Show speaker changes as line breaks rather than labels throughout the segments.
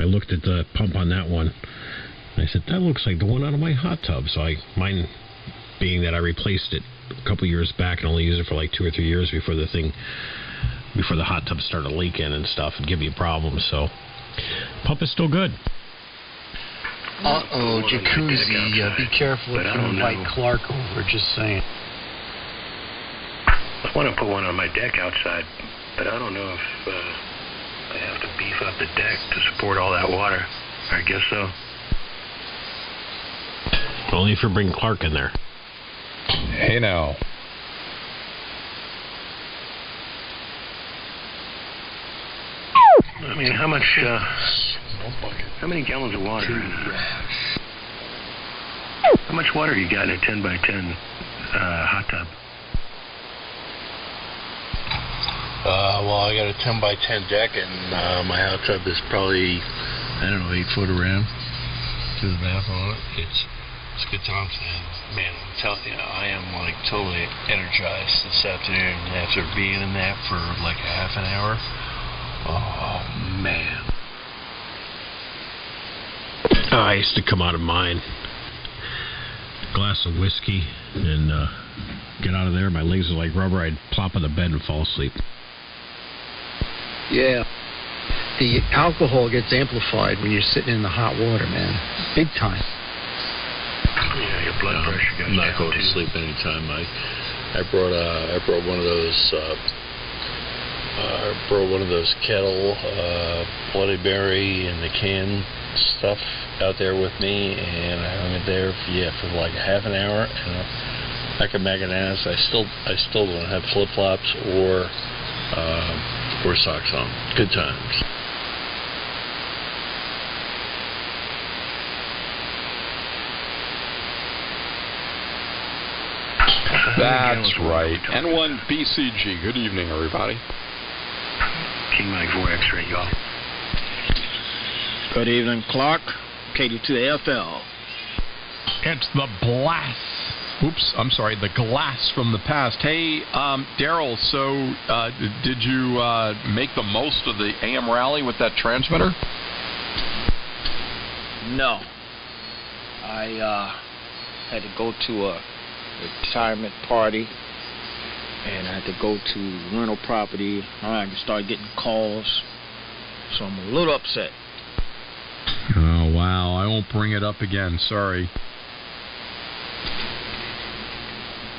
I looked at the pump on that one. I said, that looks like the one out of my hot tub. So mine being that I replaced it a couple years back and only used it for like 2 or 3 years before the hot tub started leaking and stuff and give me problems. So pump is still good.
Jacuzzi, be careful if you invite Clark over, just saying.
I want to put one on my deck outside, but I don't know if I have to beef up the deck to support all that water. I guess so.
Only if you bring Clark in there.
Hey now.
I mean, how many gallons of water? How much water you got in a 10 by 10 hot tub?
Well, I got a 10 by 10 deck, and my hot tub is probably, 8 foot around. Do the math on it. It's good times, man. I'm telling you, I am like totally energized this afternoon after being in that for like a half an hour. Oh, man.
I used to come out of mine, a glass of whiskey, and get out of there. My legs are like rubber. I'd plop on the bed and fall asleep.
Yeah. The alcohol gets amplified when you're sitting in the hot water, man. Big time.
Yeah, your blood pressure goes
I'm not
down
going
too.
to sleep anytime. I brought one of those kettle Bloody Mary and the can stuff out there with me, and I hung it there for like half an hour, and I come back and ask. I still don't have flip flops or socks on. Good times.
That's right. N1 BCG. Good evening, everybody.
King Mike 4 X-ray, y'all.
Good evening, Clark. KD2AFL.
It's the blast. Oops, I'm sorry, the glass from the past. Hey, Daryl, so did you make the most of the AM rally with that transmitter?
No. I had to go to a retirement party, and I had to go to rental property. I just started getting calls, so I'm a little upset.
Oh, wow. I won't bring it up again. Sorry.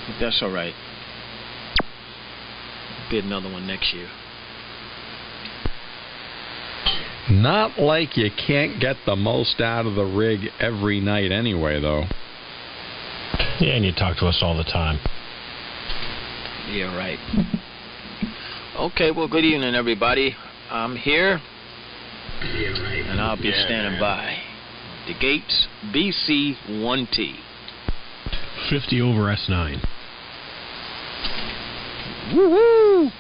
But that's all right. Be another one next year.
Not like you can't get the most out of the rig every night anyway, though.
Yeah, and you talk to us all the time.
Yeah, right. Okay, well, good evening, everybody. I'm here, and I'll be standing by. The gates, BC1T.
50 over S9.
Woohoo!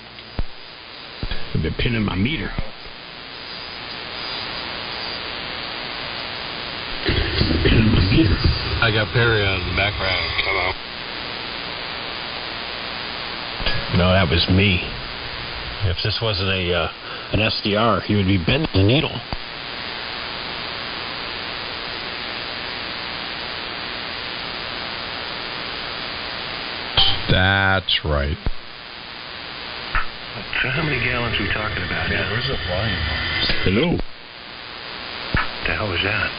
I've been pinning my meter. Pinning my meter.
I got Perry on in the background. Come on.
No, that was me. If this wasn't an SDR, he would be bending the needle.
That's right.
So how many gallons are we talking about now?
Where's the volume on this?
Hello.
What the hell was that?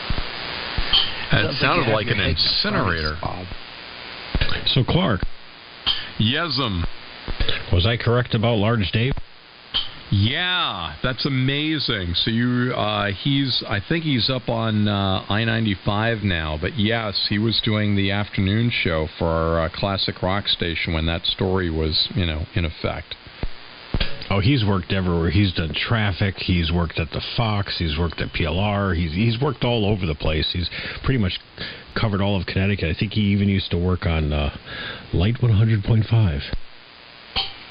It sounded like an incinerator.
So, Clark,
Yes'm.
was I correct about Large Dave?
Yeah, that's amazing. So I think he's up on I-95 now. But yes, he was doing the afternoon show for our classic rock station when that story was, in effect.
Oh, he's worked everywhere. He's done traffic. He's worked at the Fox. He's worked at PLR. He's worked all over the place. He's pretty much covered all of Connecticut. I think he even used to work on Light 100.5.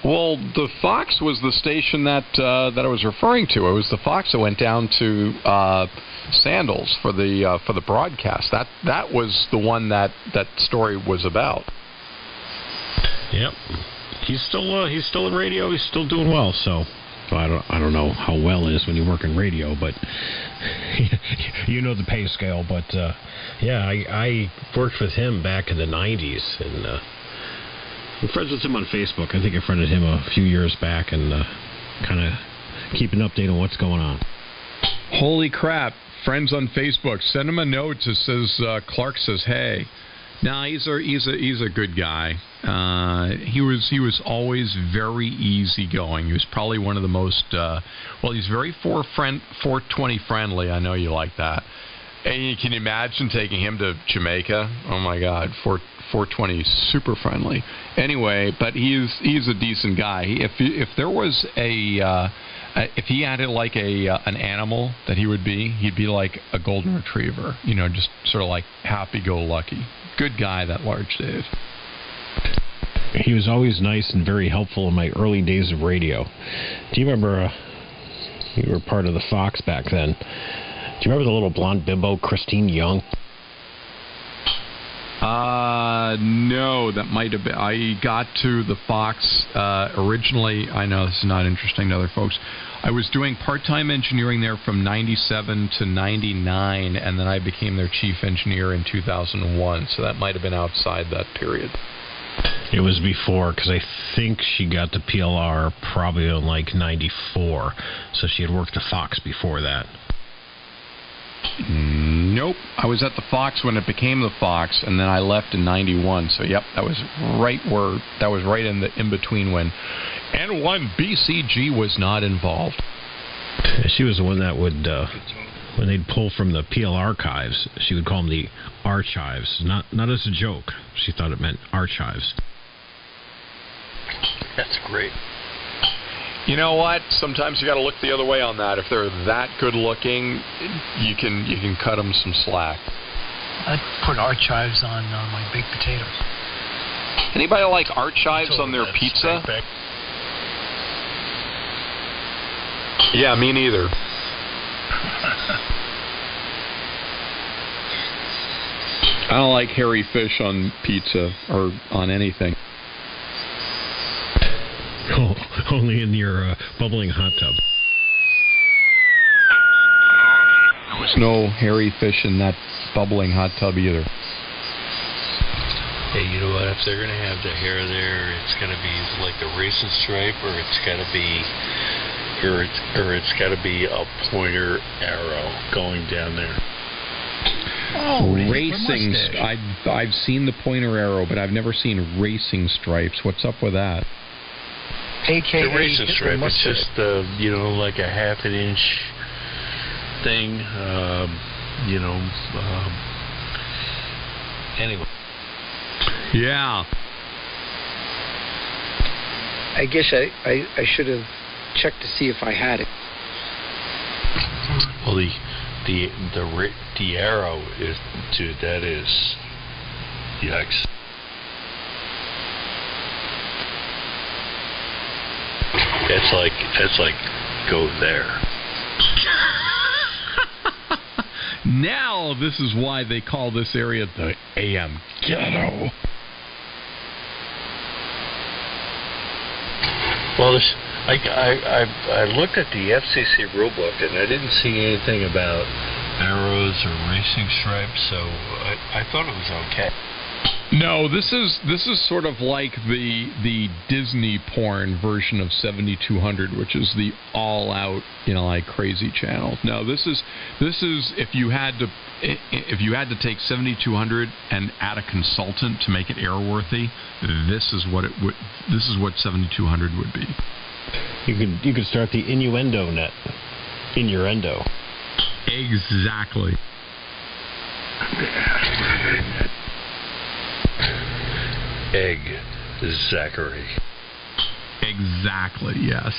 Well, the Fox was the station that I was referring to. It was the Fox that went down to Sandals for the broadcast. That was the one that story was about.
Yep. He's still in radio. He's still doing well. So I don't know how well it is when you work in radio, but you know the pay scale, but yeah, I worked with him back in the 90s, and I'm friends with him on Facebook. I think I friended him a few years back, and kind of keep an update on what's going on.
Holy crap. Friends on Facebook. Send him a note that says, Clark says, hey. No, he's a good guy. He was always very easygoing. He was probably one of the most, he's very 420 friendly. I know you like that. And you can imagine taking him to Jamaica. Oh my God, 420 super friendly. Anyway, but he's a decent guy. If there was if he had it like an animal that he'd be like a golden retriever. Just sort of like happy-go-lucky. Good guy, that Large Dave.
He was always nice and very helpful in my early days of radio. Do you remember? You were part of the Fox back then. Do you remember the little blonde bimbo, Christine Young?
No, that might have been. I got to the Fox originally. I know this is not interesting to other folks. I was doing part-time engineering there from 97 to 99, and then I became their chief engineer in 2001, so that might have been outside that period.
It was before, because I think she got to PLR probably in like 94, so she had worked at Fox before that.
Nope. I was at the Fox when it became the Fox, and then I left in 91. So, yep, that was right in the in-between when N1 BCG was not involved.
She was the one that would, when they'd pull from the PL archives, she would call them the archives. Not as a joke. She thought it meant archives.
That's great.
You know what? Sometimes you got to look the other way on that. If they're that good looking, you can cut them some slack.
I'd put archives on my baked potatoes.
Anybody like archives on their pizza? Yeah, me neither. I don't like hairy fish on pizza or on anything.
Oh, only in your bubbling hot tub.
There was no hairy fish in that bubbling hot tub either.
Hey, you know what? If they're gonna have the hair there, it's gonna be like the racing stripe, or it's gotta be a pointer arrow going down there.
Oh, racing! I've seen the pointer arrow, but I've never seen racing stripes. What's up with that?
AKA
the racing stripe. It's just like a half an inch thing. Anyway.
Yeah.
I guess I should have checked to see if I had it.
Well, the arrow is, dude, that is, yikes. It's like go there.
Now this is why they call this area the AM Ghetto.
Well, I looked at the FCC rulebook and I didn't see anything about arrows or racing stripes, so I thought it was okay.
No, this is sort of like the Disney porn version of 7200, which is the all-out, like crazy channel. No, this is if you had to take 7200 and add a consultant to make it airworthy, this is what 7200 would be.
You could start the innuendo net. Innuendo.
Exactly.
Egg Zachary.
Exactly, yes.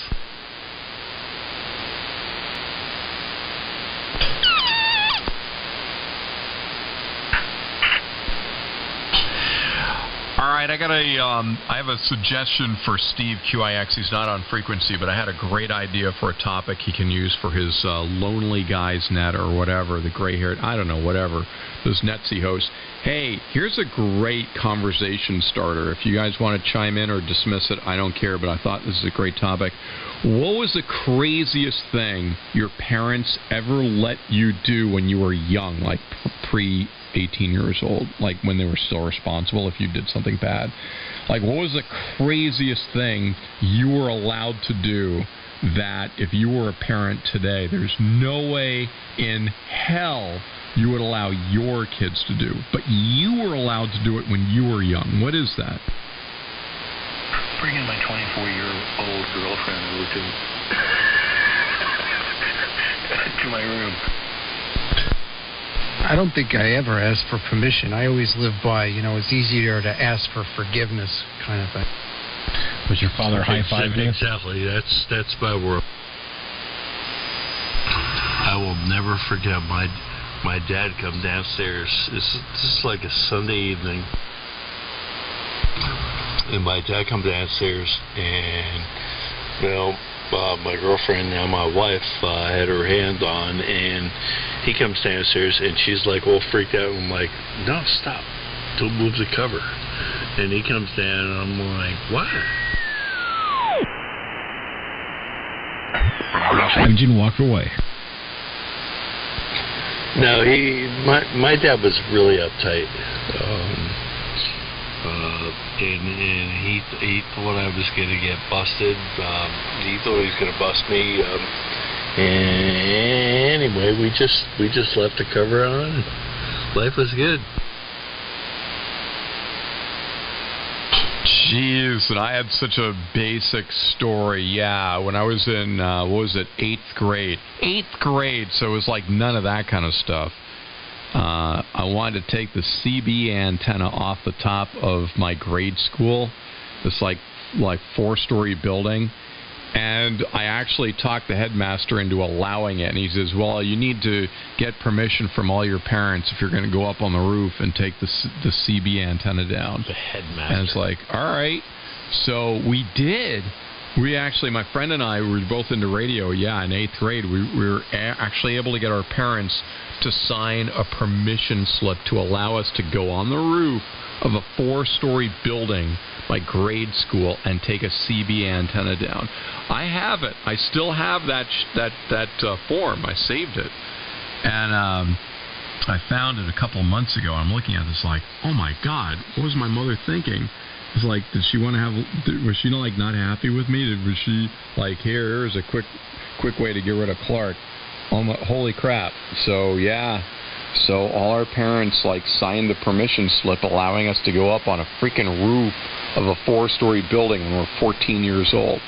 All right, right, I have a suggestion for Steve QIX. He's not on frequency, but I had a great idea for a topic he can use for his Lonely Guys net or whatever, the gray-haired, I don't know, whatever, those nets he hosts. Hey, here's a great conversation starter. If you guys want to chime in or dismiss it, I don't care, but I thought this is a great topic. What was the craziest thing your parents ever let you do when you were young, like pre-18 years old, like when they were still responsible if you did something bad? Like, what was the craziest thing you were allowed to do that if you were a parent today, there's no way in hell you would allow your kids to do, but you were allowed to do it when you were young? What is that?
Bring in my 24-year-old girlfriend over to my room.
I don't think I ever asked for permission. I always lived by, it's easier to ask for forgiveness kind of thing.
Was your father high-fiving you?
Exactly. That's my world. I will never forget my dad come downstairs. This is like a Sunday evening. And my dad come downstairs, and my girlfriend, now my wife, had her hand on, and he comes downstairs, and she's like all freaked out. I'm like, no, stop, don't move the cover. And he comes down, and I'm like, what?
Why did you walk away?
No, my dad was really uptight. And he thought I was going to get busted. He thought he was going to bust me. And anyway, we just left the cover on. Life was good.
Jeez, and I had such a basic story. Yeah, when I was in, 8th grade. 8th grade, so it was like none of that kind of stuff. I wanted to take the CB antenna off the top of my grade school, this like 4-story building, and I actually talked the headmaster into allowing it. And he says, well, you need to get permission from all your parents if you're going to go up on the roof and take the CB antenna down.
The headmaster.
And it's like, all right. So we did. We actually, my friend and I, were both into radio, in 8th grade. We were actually able to get our parents to sign a permission slip to allow us to go on the roof of a 4-story building, my grade school, and take a CB antenna down. I have it. I still have that form. I saved it. And I found it a couple of months ago. I'm looking at this like, oh my God, what was my mother thinking? It's like, did she want to have? Was she like not happy with me? Was she like, here's a quick way to get rid of Clark? Oh my, holy crap! So so all our parents like signed the permission slip allowing us to go up on a freaking roof of a 4-story building when we're 14 years old.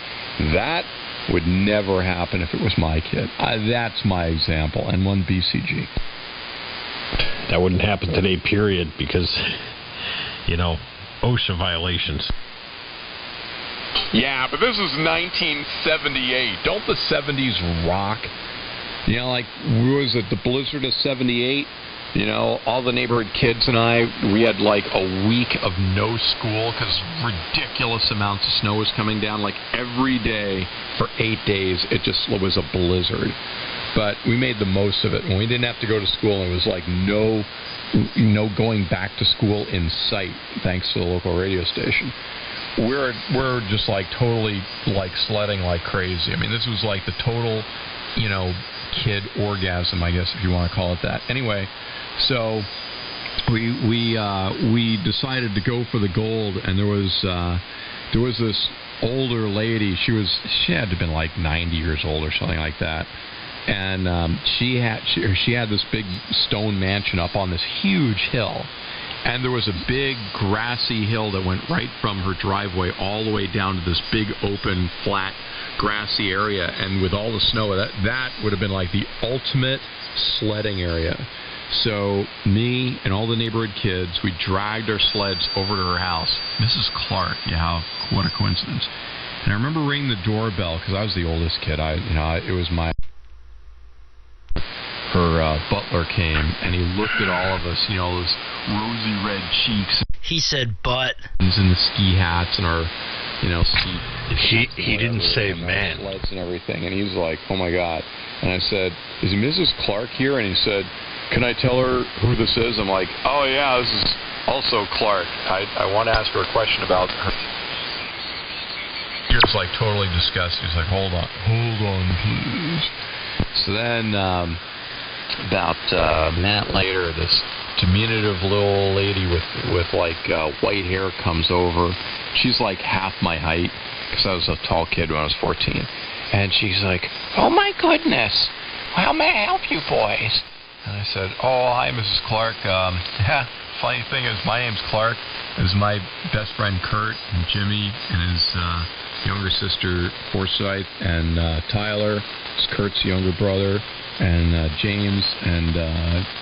That would never happen if it was my kid. That's my example. And one BCG.
That wouldn't happen today, period, because OSHA violations.
Yeah, but this is 1978. Don't the 70s rock? Like, was it the blizzard of 78? All the neighborhood kids and I, we had like a week of no school because ridiculous amounts of snow was coming down like every day for 8 days. It just was a blizzard. But we made the most of it. When we didn't have to go to school, it was like no going back to school in sight, thanks to the local radio station. We're just like totally like sledding like crazy. I mean, this was like the total, kid orgasm, I guess, if you want to call it that. Anyway, so we decided to go for the gold, and there was this older lady. She had to have been like 90 years old or something like that. And she had this big stone mansion up on this huge hill, and there was a big grassy hill that went right from her driveway all the way down to this big open flat grassy area. And with all the snow, that would have been like the ultimate sledding area. So me and all the neighborhood kids, we dragged our sleds over to her house. Mrs. Clark, what a coincidence. And I remember ringing the doorbell because I was the oldest kid. It was my. Her butler came, and he looked at all of us, those rosy red cheeks.
He said butt.
He's in the ski hats and our, ski.
He didn't say man.
Sleds and everything, and he's like, oh my God. And I said, is Mrs. Clark here? And he said, can I tell her who this is? I'm like, oh yeah, this is also Clark. I want to ask her a question about her. He was like totally disgusted. He's like, hold on, please. So then, about a minute later, this diminutive little lady with like white hair comes over. She's like half my height, because I was a tall kid when I was 14. And she's like, oh my goodness, how may I help you boys? And I said, oh, hi, Mrs. Clark. Funny thing is, my name's Clark. This is my best friend Kurt and Jimmy and his younger sister Forsyth and Tyler. It's Kurt's younger brother, and James and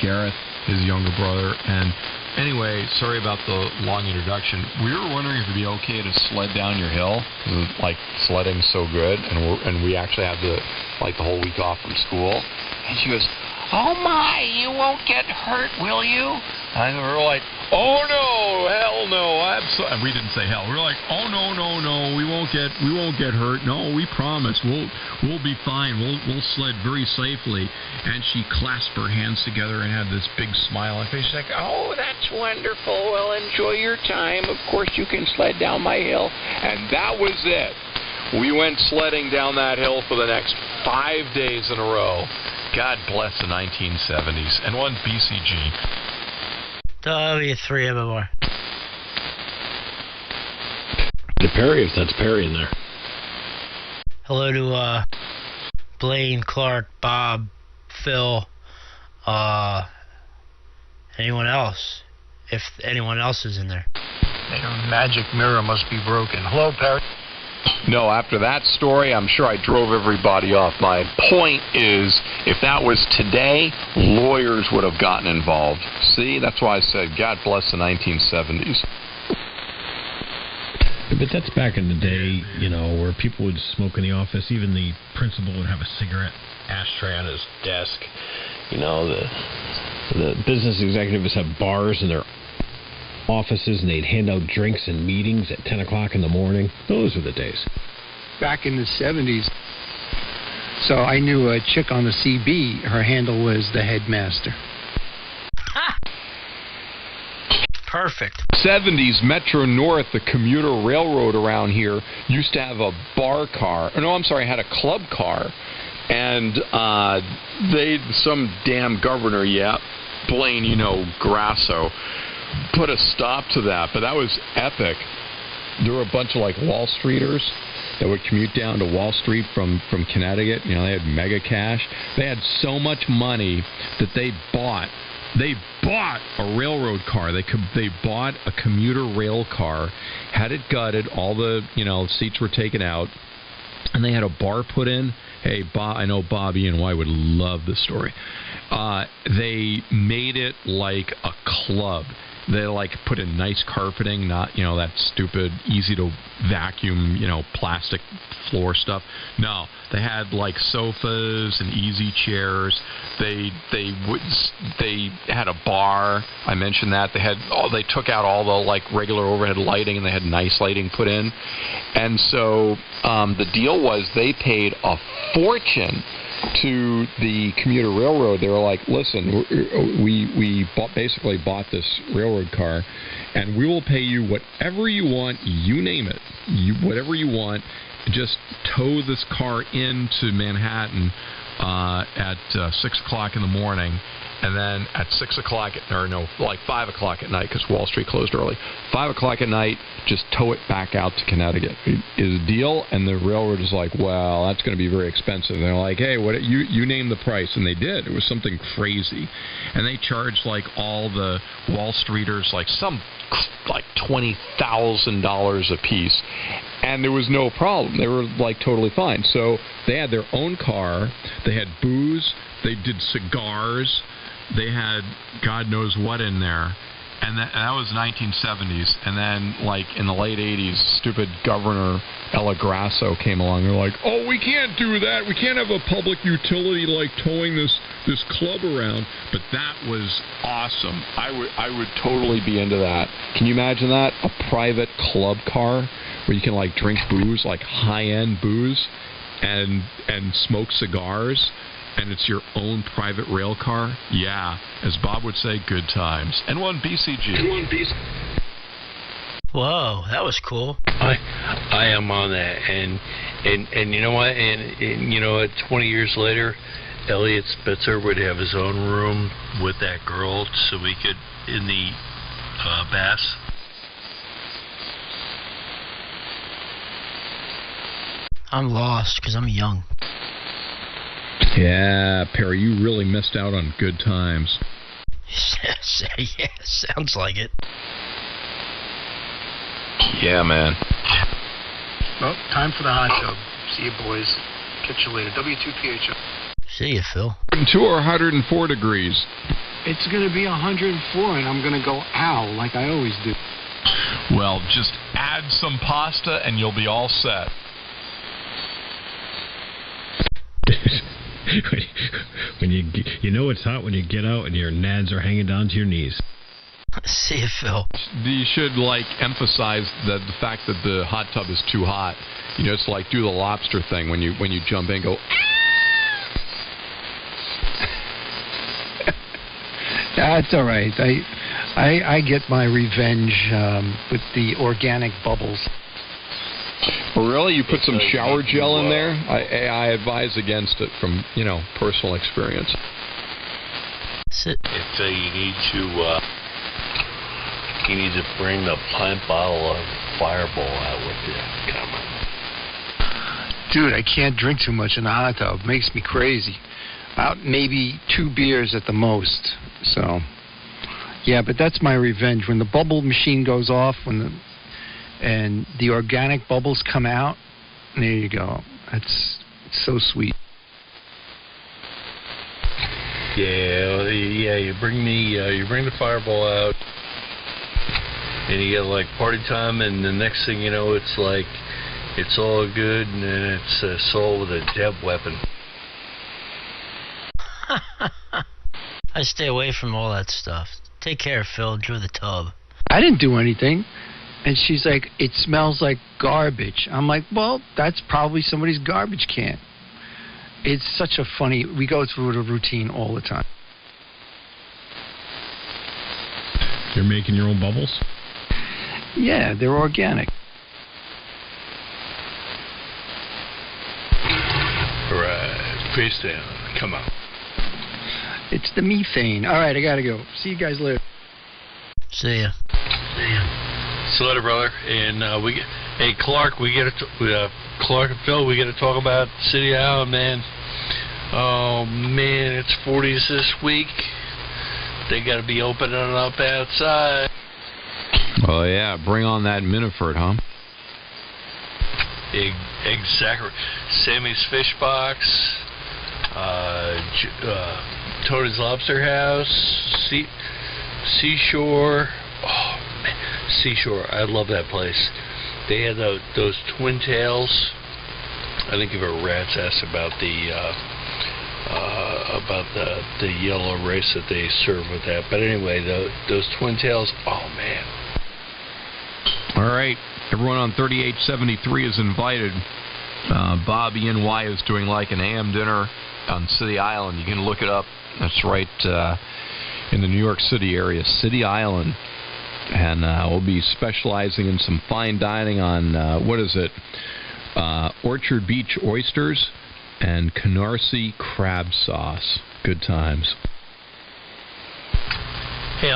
Gareth, his younger brother. And anyway, sorry about the long introduction. We were wondering if it'd be okay to sled down your hill, because like sledding's so good, and we actually have the whole week off from school. And she goes, oh my, you won't get hurt, will you? And we were like, oh no, hell no, absolutely. And we didn't say hell. We were like, oh no, we won't get hurt. No, we promise. We'll be fine. We'll sled very safely. And she clasped her hands together and had this big smile on her face. She's like, oh, that's wonderful. Well, enjoy your time. Of course, you can sled down my hill. And that was it. We went sledding down that hill for the next 5 days in a row. God bless the 1970s. And one BCG.
There'll be 3 of them more.
To Perry, if that's Perry in there.
Hello to Blaine, Clark, Bob, Phil, anyone else, if anyone else is in there.
The magic mirror must be broken. Hello, Perry.
No, after that story, I'm sure I drove everybody off. My point is, if that was today, lawyers would have gotten involved. See, that's why I said, God bless the 1970s.
But that's back in the day, where people would smoke in the office. Even the principal would have a cigarette ashtray on his desk. The business executives have bars in their offices, and they'd hand out drinks and meetings at 10 o'clock in the morning. Those were the days.
Back in the 70s, so I knew a chick on the CB. Her handle was the headmaster.
Ha! Perfect.
70s, Metro North, the commuter railroad around here, used to have a bar car. Had a club car. And some damn governor, Blaine, Grasso, put a stop to that. But that was epic. There were a bunch of Wall Streeters that would commute down to Wall Street from Connecticut. They had mega cash. They had so much money that they bought a railroad car. They bought a commuter rail car, had it gutted, all the seats were taken out, and they had a bar put in. Hey, Bob, I know Bobby and Y would love this story. They made it like a club. They put in nice carpeting, not that stupid, easy to vacuum, plastic floor stuff. No, they had sofas and easy chairs. They had a bar. I mentioned that. They took out all the regular overhead lighting, and they had nice lighting put in. And so the deal was they paid a fortune to the commuter railroad. They were like, listen, we basically bought this railroad car, and we will pay you whatever you want, you name it, whatever you want. Just tow this car into Manhattan at 6 o'clock in the morning, and then at 5 o'clock at night, because Wall Street closed early. 5 o'clock at night, just tow it back out to Connecticut. Is a deal, and the railroad is like, well, that's going to be very expensive. And they're like, hey, what you name the price, and they did. It was something crazy, and they charged all the Wall Streeters $20,000 a piece, and there was no problem. They were totally fine. So they had their own car. They had booze. They did cigars. They had God knows what in there. And that was 1970s. And then, like, in the late 80s, stupid Governor Ella Grasso came along. They're like, oh, we can't do that. We can't have a public utility, like, towing this club around. But that was awesome. I would totally be into that. Can you imagine that? A private club car where you can, like, drink booze, like high-end booze, and smoke cigars. And it's your own private rail car? Yeah. As Bob would say, good times. And one BCG.
Whoa, that was cool.
I am on that, and you know what? And you know what? 20 years later, Elliot Spitzer would have his own room with that girl, so we could in the bass.
I'm lost because I'm young.
Yeah, Perry, you really missed out on good times.
Yeah, sounds like it.
Yeah, man.
Well, time for the hot tub. See you, boys. Catch you later. W2PHO.
See you, Phil.
2 or 104 degrees.
It's going to be 104, and I'm going to go ow like I always do.
Well, just add some pasta, and you'll be all set.
When you know it's hot when you get out and your nads are hanging down to your knees.
See you, Phil.
You should, like, emphasize the fact that the hot tub is too hot. You know, it's like do the lobster thing when you jump in, go.
That's all right. I get my revenge with the organic bubbles.
Oh, really? You put some shower gel in there? I advise against it from, personal experience.
Sit.
If you need to bring the pint bottle of Fireball out with you. Come on.
Dude, I can't drink too much in the hot tub. It makes me crazy. About maybe 2 beers at the most. So, yeah, but that's my revenge. When the bubble machine goes off, and the organic bubbles come out, there you go. It's so sweet.
Yeah. You bring the Fireball out, and you get like party time, and the next thing you know, it's like it's all good, and then it's a soul with a dead weapon.
I stay away from all that stuff. Take care, Phil. Enjoy the tub.
I didn't do anything. And she's like, it smells like garbage. I'm like, well, that's probably somebody's garbage can. It's such a funny, we go through the routine all the time.
You're making your own bubbles?
Yeah, they're organic.
Right, face down. Come on.
It's the methane. All right, I got to go. See you guys later.
See ya.
See you later, brother. And hey, Clark, Clark and Phil, we got to talk about City Island, man. Oh man, it's 40s this week. They got to be opening up outside.
Oh yeah, bring on that Miniford, huh?
Exactly. Sammy's Fish Box, Tony's Lobster House, Seashore. Oh man, Seashore. I love that place. They had those twin tails. I think give a rat's ass about the yellow rice that they serve with that. But anyway, those twin tails. Oh man.
All right, everyone on 3873 is invited. Bob ENY is doing like an AM dinner on City Island. You can look it up. That's right in the New York City area, City Island. And we'll be specializing in some fine dining on, Orchard Beach oysters and Canarsie crab sauce. Good times.